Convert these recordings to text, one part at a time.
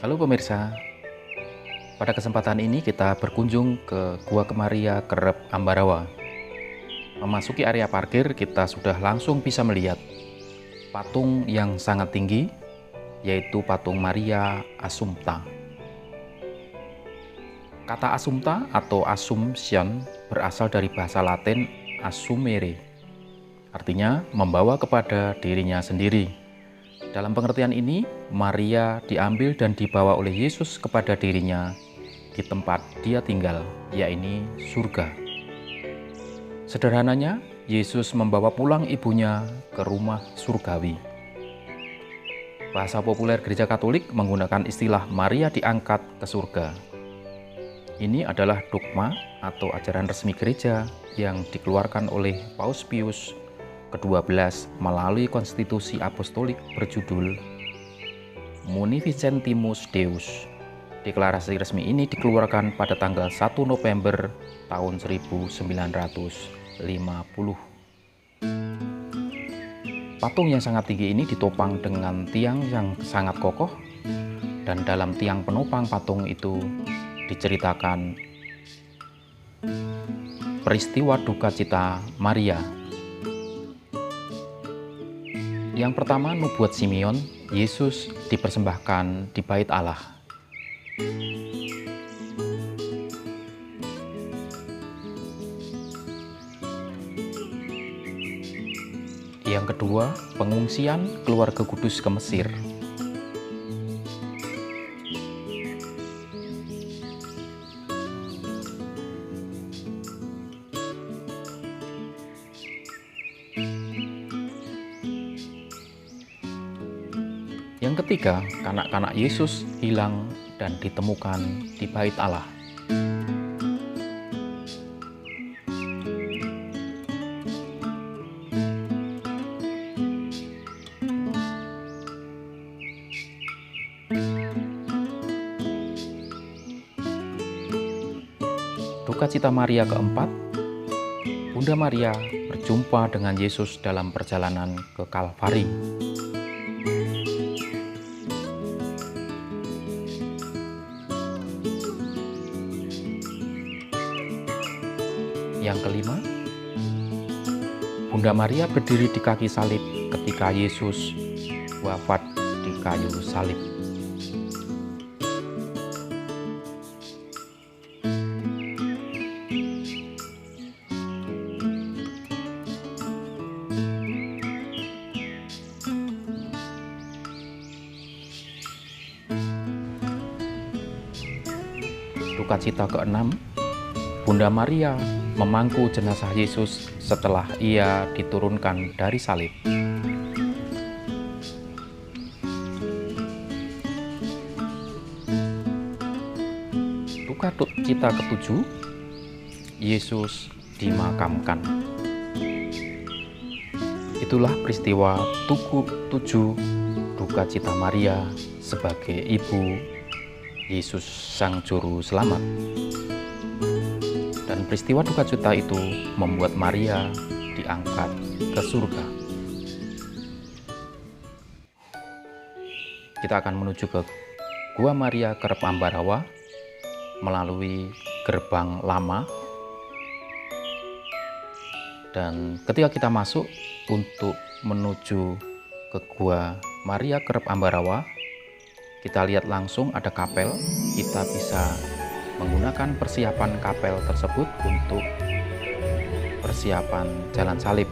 Halo pemirsa, pada kesempatan ini kita berkunjung ke Gua Maria Kerep Ambarawa. Memasuki area parkir, kita sudah langsung bisa melihat patung yang sangat tinggi, yaitu patung Maria Assumpta. Kata Assumpta atau Assumption berasal dari bahasa Latin assumere, artinya membawa kepada dirinya sendiri. Dalam pengertian ini, Maria diambil dan dibawa oleh Yesus kepada dirinya di tempat dia tinggal, yaitu surga. Sederhananya, Yesus membawa pulang ibunya ke rumah surgawi. Bahasa populer Gereja Katolik menggunakan istilah Maria diangkat ke surga. Ini adalah dogma atau ajaran resmi gereja yang dikeluarkan oleh Paus Pius ke-12 melalui konstitusi apostolik berjudul Munificentimus Deus. Deklarasi resmi ini dikeluarkan pada tanggal 1 November tahun 1950. Patung yang sangat tinggi ini ditopang dengan tiang yang sangat kokoh, dan dalam tiang penopang patung itu diceritakan peristiwa duka cita Maria. Yang pertama, nubuat Simeon, Yesus dipersembahkan di bait Allah. Yang kedua, pengungsian keluarga kudus ke Mesir. Yang ketiga, kanak-kanak Yesus hilang dan ditemukan di bait Allah. Duka cita Maria keempat, Bunda Maria berjumpa dengan Yesus dalam perjalanan ke Kalvari. Yang kelima, Bunda Maria berdiri di kaki salib ketika Yesus wafat di kayu salib. Duka cita keenam, Bunda Maria memangku jenazah Yesus setelah ia diturunkan dari salib. Duka cita ketujuh, Yesus dimakamkan. Itulah peristiwa tujuh duka cita Maria sebagai ibu Yesus Sang Juru Selamat. Dan peristiwa duka cita itu membuat Maria diangkat ke surga. Kita akan menuju ke Gua Maria Kerep Ambarawa melalui gerbang lama. Dan ketika kita masuk untuk menuju ke Gua Maria Kerep Ambarawa, kita lihat langsung ada kapel. Kita bisa menggunakan persiapan kapel tersebut untuk persiapan jalan salib.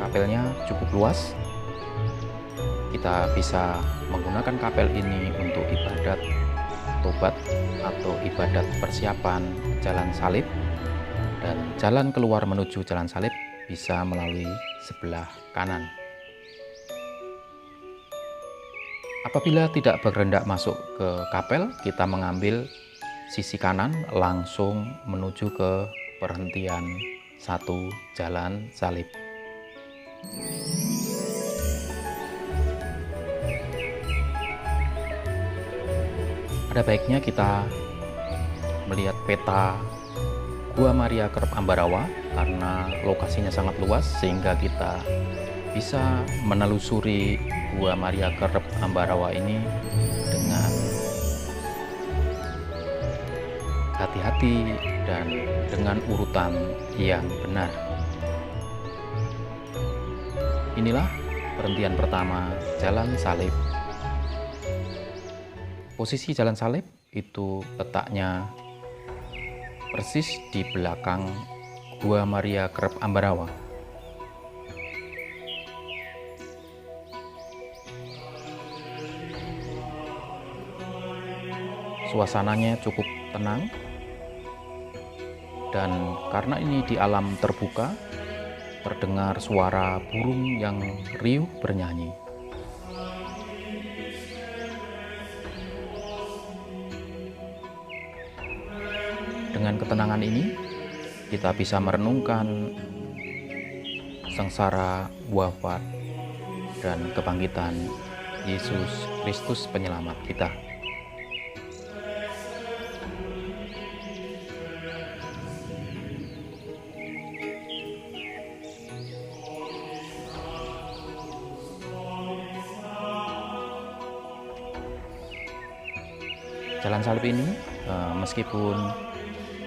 Kapelnya cukup luas. Kita bisa menggunakan kapel ini untuk ibadat tobat atau ibadat persiapan jalan salib, dan jalan keluar menuju jalan salib bisa melalui sebelah kanan. Apabila tidak berkehendak masuk ke kapel, kita mengambil sisi kanan langsung menuju ke perhentian satu jalan salib. Ada baiknya kita melihat peta Gua Maria Kerep Ambarawa karena lokasinya sangat luas sehingga kita bisa menelusuri Gua Maria Kerep Ambarawa ini dengan hati-hati dan dengan urutan yang benar. Inilah perhentian pertama Jalan Salib. Posisi Jalan Salib itu letaknya persis di belakang Gua Maria Kerep Ambarawa. Suasananya cukup tenang, dan karena ini di alam terbuka, terdengar suara burung yang riuh bernyanyi. Dengan ketenangan ini, kita bisa merenungkan sengsara, wafat, dan kebangkitan Yesus Kristus Penyelamat kita. Jalan salib ini meskipun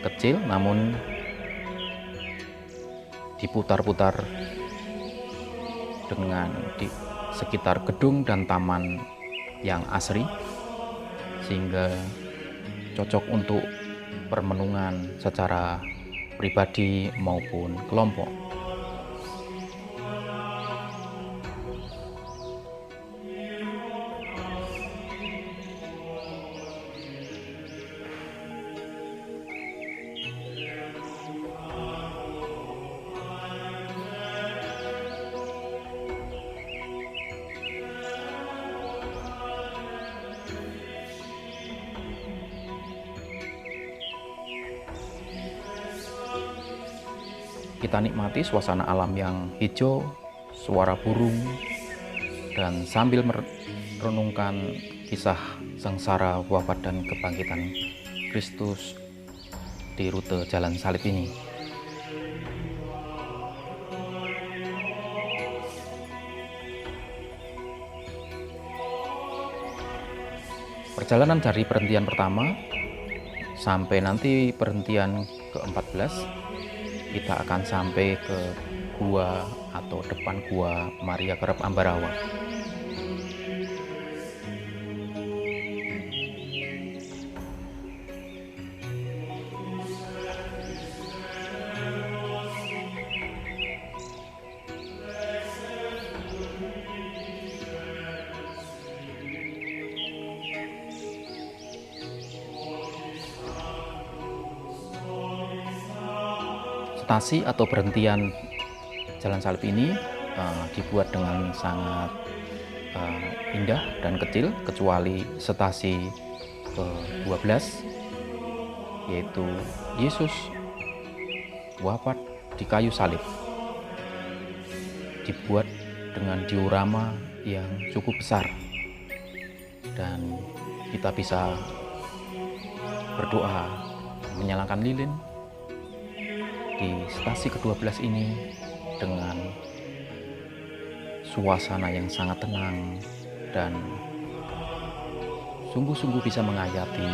kecil namun diputar-putar dengan di sekitar gedung dan taman yang asri, sehingga cocok untuk permenungan secara pribadi maupun kelompok. Kita nikmati suasana alam yang hijau, suara burung, dan sambil merenungkan kisah sengsara, wafat, dan kebangkitan Kristus di rute Jalan Salib ini. Perjalanan dari perhentian pertama sampai nanti perhentian ke-14, kita akan sampai ke gua atau depan Gua Maria Kerep Ambarawa. Stasi atau perhentian Jalan Salib ini dibuat dengan sangat indah dan kecil, kecuali stasi ke-12, yaitu Yesus wafat di kayu salib. Dibuat dengan diorama yang cukup besar, dan kita bisa berdoa menyalakan lilin di stasi ke-12 ini dengan suasana yang sangat tenang dan sungguh-sungguh bisa menghayati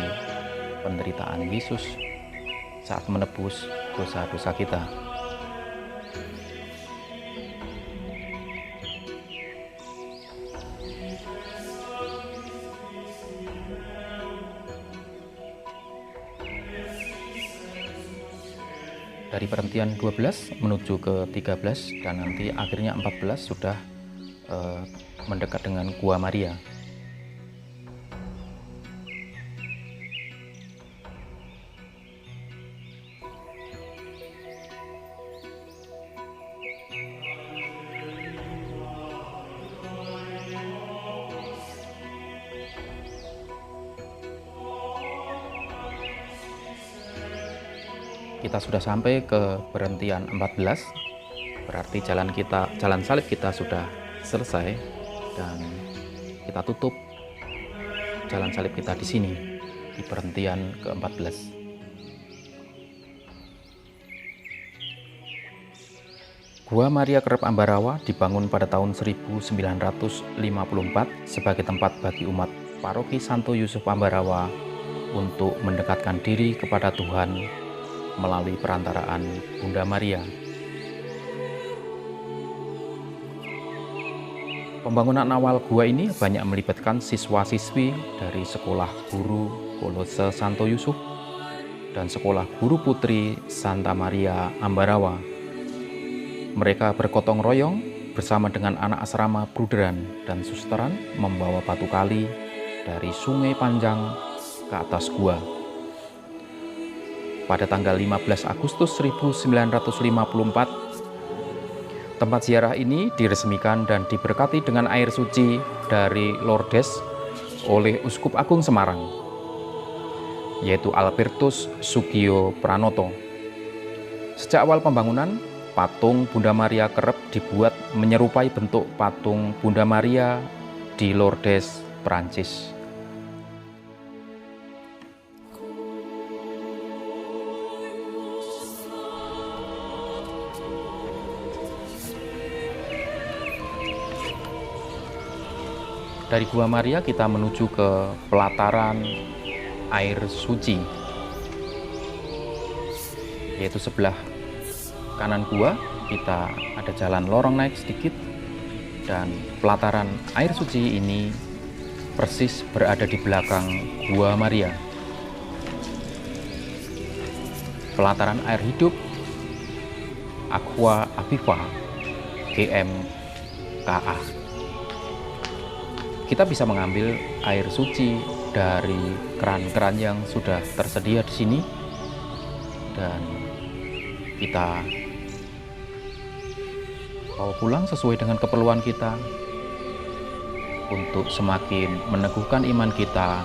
penderitaan Yesus saat menebus dosa-dosa kita. Dari perhentian 12 menuju ke 13 dan nanti akhirnya 14 sudah mendekat dengan Gua Maria. Kita sudah sampai ke perhentian 14, berarti jalan salib kita sudah selesai, dan kita tutup jalan salib kita di sini. di perhentian ke-14. Gua Maria Kerep Ambarawa dibangun pada tahun 1954 sebagai tempat bagi umat Paroki Santo Yusuf Ambarawa untuk mendekatkan diri kepada Tuhan melalui perantaraan Bunda Maria. Pembangunan awal gua ini banyak melibatkan siswa-siswi dari Sekolah Guru Kolose Santo Yusuf dan Sekolah Guru Putri Santa Maria Ambarawa. Mereka bergotong royong bersama dengan anak asrama bruderan dan susteran membawa batu kali dari Sungai Panjang ke atas gua. Pada tanggal 15 Agustus 1954, tempat ziarah ini diresmikan dan diberkati dengan air suci dari Lourdes oleh Uskup Agung Semarang, yaitu Albertus Sugio Pranoto. Sejak awal pembangunan, patung Bunda Maria Kerep dibuat menyerupai bentuk patung Bunda Maria di Lourdes, Prancis. Dari Gua Maria kita menuju ke pelataran air suci, yaitu sebelah kanan gua kita ada jalan lorong naik sedikit, dan pelataran air suci ini persis berada di belakang Gua Maria. Pelataran air hidup Aqua Aviva GMKA. Kita bisa mengambil air suci dari keran-keran yang sudah tersedia di sini, dan kita bawa pulang sesuai dengan keperluan kita untuk semakin meneguhkan iman kita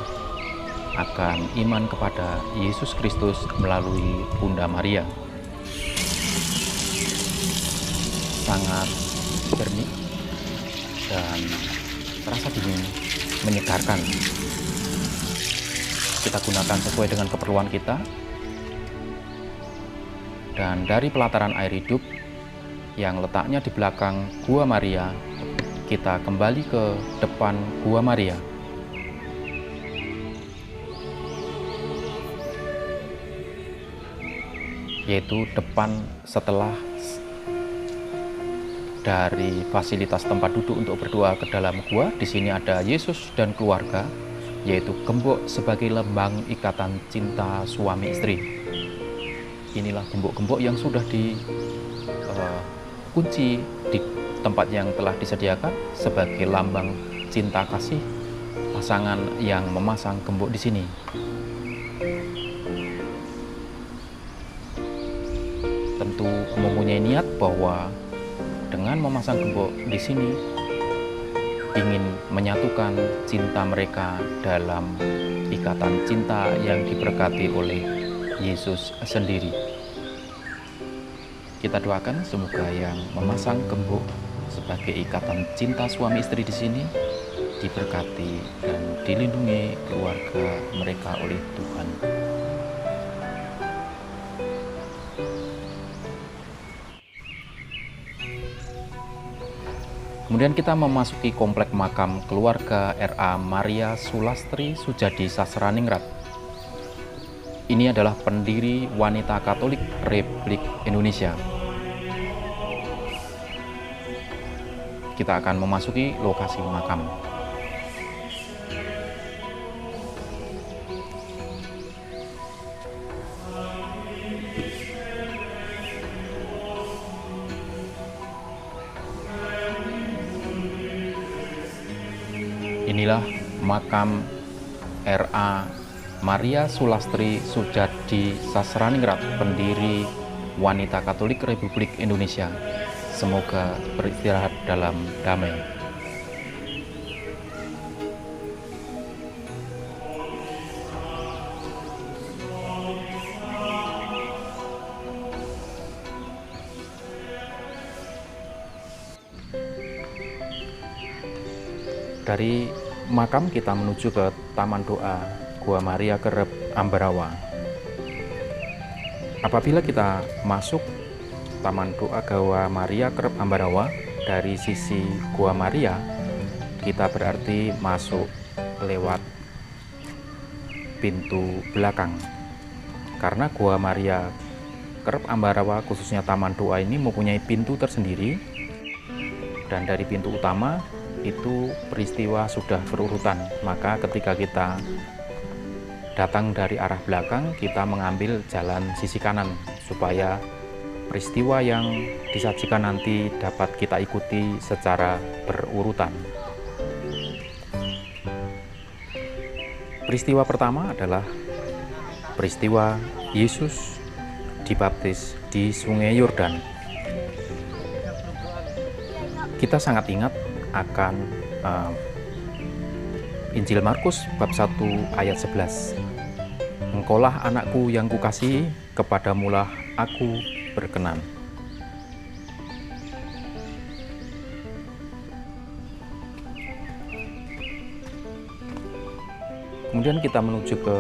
akan iman kepada Yesus Kristus melalui Bunda Maria. Sangat jernih dan terasa dingin, menyegarkan. Kita gunakan sesuai dengan keperluan kita. Dan dari pelataran air hidup yang letaknya di belakang Gua Maria, kita kembali ke depan Gua Maria. Yaitu depan setelah dari fasilitas tempat duduk untuk berdoa ke dalam gua. Di sini ada Yesus dan keluarga, yaitu gembok sebagai lambang ikatan cinta suami istri. Inilah gembok-gembok yang sudah dikunci di tempat yang telah disediakan sebagai lambang cinta kasih pasangan yang memasang gembok di sini. Tentu mempunyai niat bahwa dengan memasang gembok di sini ingin menyatukan cinta mereka dalam ikatan cinta yang diberkati oleh Yesus sendiri. Kita doakan semoga yang memasang gembok sebagai ikatan cinta suami istri di sini diberkati dan dilindungi keluarga mereka oleh Tuhan. Kemudian kita memasuki komplek makam keluarga R.A. Maria Sulastri Sujadi Sasraningrat. Ini adalah pendiri wanita Katolik Republik Indonesia. Kita akan memasuki lokasi makam. Inilah makam R.A. Maria Sulastri Sujadi Sasraningrat, pendiri wanita Katolik Republik Indonesia. Semoga beristirahat dalam damai. Dari makam kita menuju ke taman doa Gua Maria kerep Ambarawa. Apabila kita masuk Taman Doa Gua Maria kerep Ambarawa dari sisi Gua Maria, kita berarti masuk lewat pintu belakang. Karena Gua Maria kerep Ambarawa, khususnya Taman Doa ini mempunyai pintu tersendiri, dan dari pintu utama itu peristiwa sudah berurutan. Maka ketika kita datang dari arah belakang, kita mengambil jalan sisi kanan supaya peristiwa yang disajikan nanti dapat kita ikuti secara berurutan. Peristiwa pertama adalah peristiwa Yesus dibaptis di Sungai Yordan. Kita sangat ingat akan Injil Markus bab 1 ayat 11. Engkaulah anakku yang kukasihi, kepadamulah aku berkenan. Kemudian kita menuju ke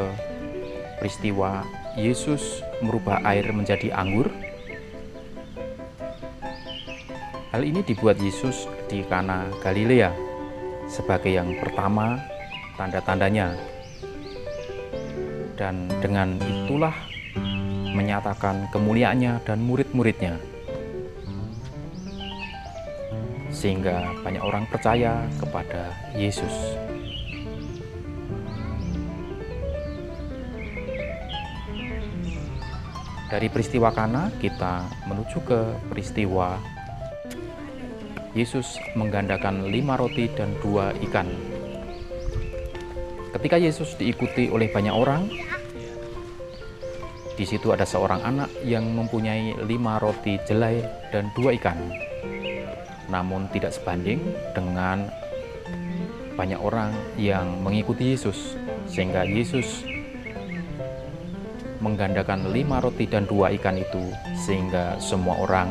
peristiwa Yesus merubah air menjadi anggur. Hal ini dibuat Yesus di Kana Galilea sebagai yang pertama tanda-tandanya. Dan dengan itulah menyatakan kemuliaannya dan murid-muridnya. Sehingga banyak orang percaya kepada Yesus. Dari peristiwa Kana kita menuju ke peristiwa Yesus menggandakan 5 roti dan 2 ikan. Ketika Yesus diikuti oleh banyak orang, di situ ada seorang anak yang mempunyai 5 roti jelai dan 2 ikan. Namun tidak sebanding dengan banyak orang yang mengikuti Yesus, sehingga Yesus menggandakan 5 roti dan 2 ikan itu sehingga semua orang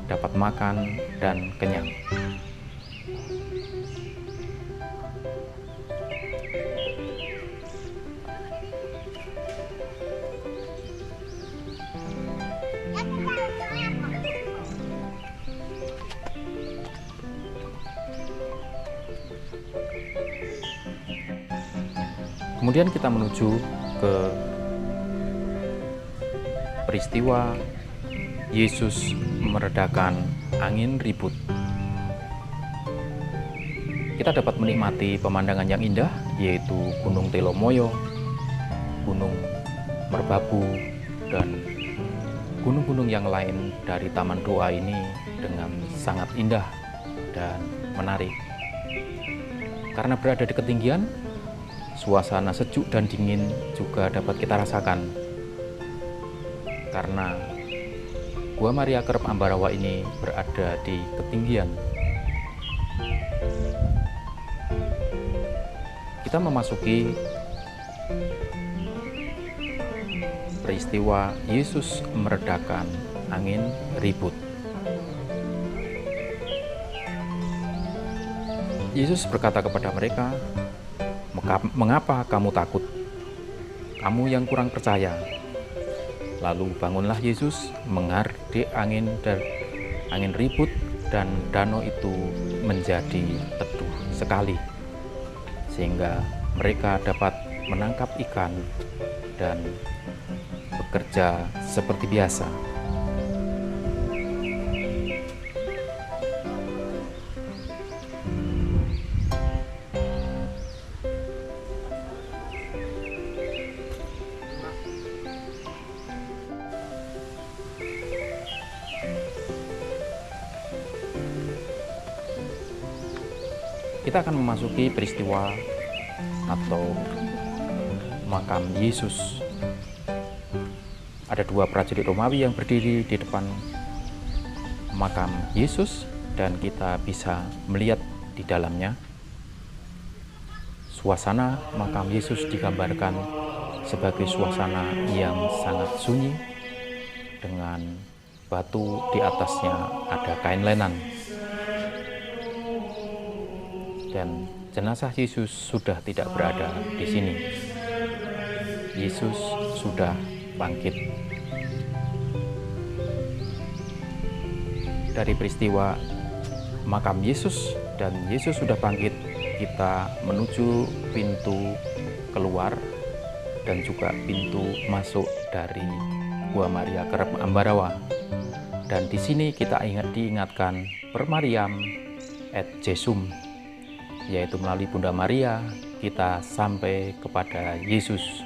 dapat makan dan kenyang. Kemudian kita menuju ke peristiwa Yesus meredakan angin ribut. Kita dapat menikmati pemandangan yang indah, yaitu Gunung Telomoyo, Gunung Merbabu, dan gunung-gunung yang lain dari Taman Doa ini dengan sangat indah dan menarik. Karena berada di ketinggian, suasana sejuk dan dingin juga dapat kita rasakan. Karena Gua Maria kerep Ambarawa ini berada di ketinggian. Kita memasuki peristiwa Yesus meredakan angin ribut. Yesus berkata kepada mereka, "Mengapa kamu takut? Kamu yang kurang percaya." Lalu bangunlah Yesus menghardik angin ribut, dan danau itu menjadi teduh sekali, sehingga mereka dapat menangkap ikan dan bekerja seperti biasa. Kita akan memasuki peristiwa atau makam Yesus. Ada 2 prajurit Romawi yang berdiri di depan makam Yesus, dan kita bisa melihat di dalamnya. Suasana makam Yesus digambarkan sebagai suasana yang sangat sunyi, dengan batu di atasnya ada kain lenan. Dan jenazah Yesus sudah tidak berada di sini. Yesus sudah bangkit. Dari peristiwa makam Yesus dan Yesus sudah bangkit, kita menuju pintu keluar dan juga pintu masuk dari Gua Maria Kerep Ambarawa. Dan di sini kita diingatkan per Mariam et Jesum, yaitu melalui Bunda Maria kita sampai kepada Yesus.